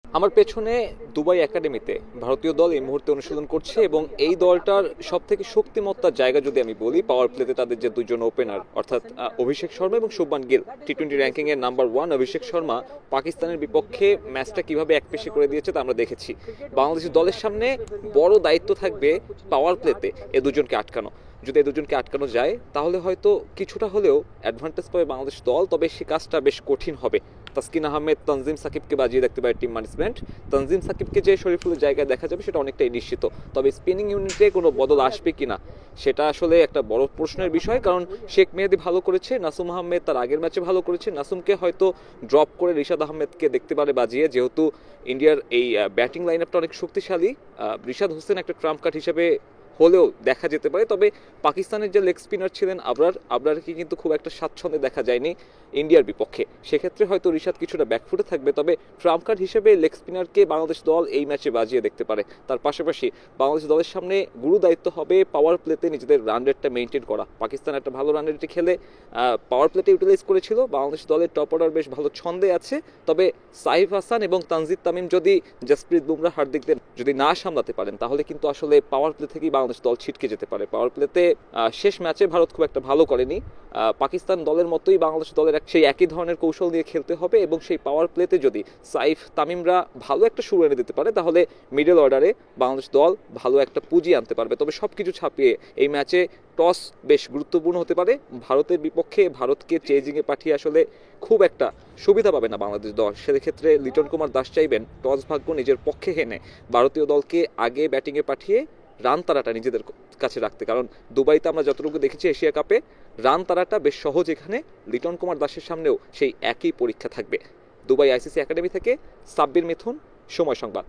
আমার পেছনে দুবাই একাডেমিতে ভারতীয় দল এই মুহূর্তে অনুশীলন করছে এবং এই দলটার সব থেকে শক্তিমত্তার জায়গা যদি আমি বলি, পাওয়ার প্লেতে তাদের যে দুজন ওপেনার অর্থাৎ অভিষেক শর্মা এবং শুভমান গিল। টি-20 র্যাঙ্কিং এর নাম্বার 1 অভিষেক শর্মা পাকিস্তানের বিপক্ষে ম্যাচটা কিভাবে একপেশে করে দিয়েছে তা আমরা দেখেছি। বাংলাদেশের দলের সামনে বড় দায়িত্ব থাকবে পাওয়ার প্লেতে এ দুজনকে আটকানো। যদি এই দুজনকে আটকানো যায় তাহলে হয়তো কিছুটা হলেও অ্যাডভান্টেজ পাবে বাংলাদেশ দল, তবে সে কাজটা বেশ কঠিন হবে। তাসকিন আহমেদ, তানজিম সাকিবকে বাজিয়ে দেখতে পারে টিম ম্যানেজমেন্ট। তানজিম সাকিবকে যে শরীফুলের জায়গায় দেখা যাবে সেটা অনেকটাই নিশ্চিত, তবে স্পিনিং ইউনিটে কোনো বদল আসবে কিনা সেটা আসলে একটা বড় প্রশ্নের বিষয়। কারণ শেখ মেহেদী ভালো করেছে, নাসুম আহমেদ তার আগের ম্যাচে ভালো করেছে। নাসুমকে হয়তো ড্রপ করে রিশাদ আহমেদকে দেখতে পারে বাজিয়ে, যেহেতু ইন্ডিয়ার এই ব্যাটিং লাইন আপটা অনেক শক্তিশালী। রিশাদ হোসেন একটা ট্রাম্প কার্ড হিসেবে হলেও দেখা যেতে পারে। তবে পাকিস্তানের যে লেগ স্পিনার ছিলেন আবরারকে কিন্তু খুব একটা স্বাচ্ছন্দ্যে দেখা যায়নি ইন্ডিয়ার বিপক্ষে। সেক্ষেত্রে হয়তো রিশাদ কিছুটা ব্যাকফুটে থাকবে, তবে ট্রাম্প কার্ড হিসেবে লেগ স্পিনারকে বাংলাদেশ দল এই ম্যাচে বাজিয়ে দেখতে পারে। তার পাশাপাশি বাংলাদেশ দলের সামনে গুরু দায়িত্ব হবে পাওয়ার প্লেতে নিজেদের রান রেটটা মেনটেন করা। পাকিস্তান একটা ভালো রান রেটে খেলে পাওয়ার প্লেতে ইউটিলাইজ করেছিল। বাংলাদেশ দলের টপ অর্ডার বেশ ভালো ছন্দে আছে, তবে সাইফ হাসান এবং তানজিদ তামিম যদি জসপ্রীত বুমরাহ হার্দিকদের যদি না সামলাতে পারেন তাহলে কিন্তু আসলে পাওয়ার প্লে থেকেই বাংলাদেশ দল ছিটকে যেতে পারে। পাওয়ার প্লেতে শেষ ম্যাচে ভারত খুব একটা ভালো করেনি। পাকিস্তান দলের মতোই বাংলাদেশ দলের সেই একই ধরনের কৌশল দিয়ে খেলতে হবে এবং সেই পাওয়ার প্লেতে যদি সাইফ তামিমরা ভালো একটা শুরু এনে দিতে পারে তাহলে মিডল অর্ডারে বাংলাদেশ দল ভালো একটা পুঁজি আনতে পারবে। তবে সবকিছু ছাপিয়ে এই ম্যাচে টস বেশ গুরুত্বপূর্ণ হতে পারে। ভারতের বিপক্ষে ভারতকে চেজিংয়ে পাঠিয়ে আসলে খুব একটা সুবিধা পাবে না বাংলাদেশ দল। সেক্ষেত্রে লিটন কুমার দাস চাইবেন টস ভাগ্য নিজের পক্ষে হেনে ভারতীয় দলকে আগে ব্যাটিংয়ে পাঠিয়ে রান তারাটা নিজেদের কাছে রাখতে। কারণ দুবাইতে আমরা যতটুকু দেখেছি এশিয়া কাপে রান তারাটা বেশ সহজ, এখানে লিটন কুমার দাসের সামনেও সেই একই পরীক্ষা থাকবে। দুবাই আইসিসি একাডেমি থেকে সাব্বির মিথুন, সময় সংবাদ।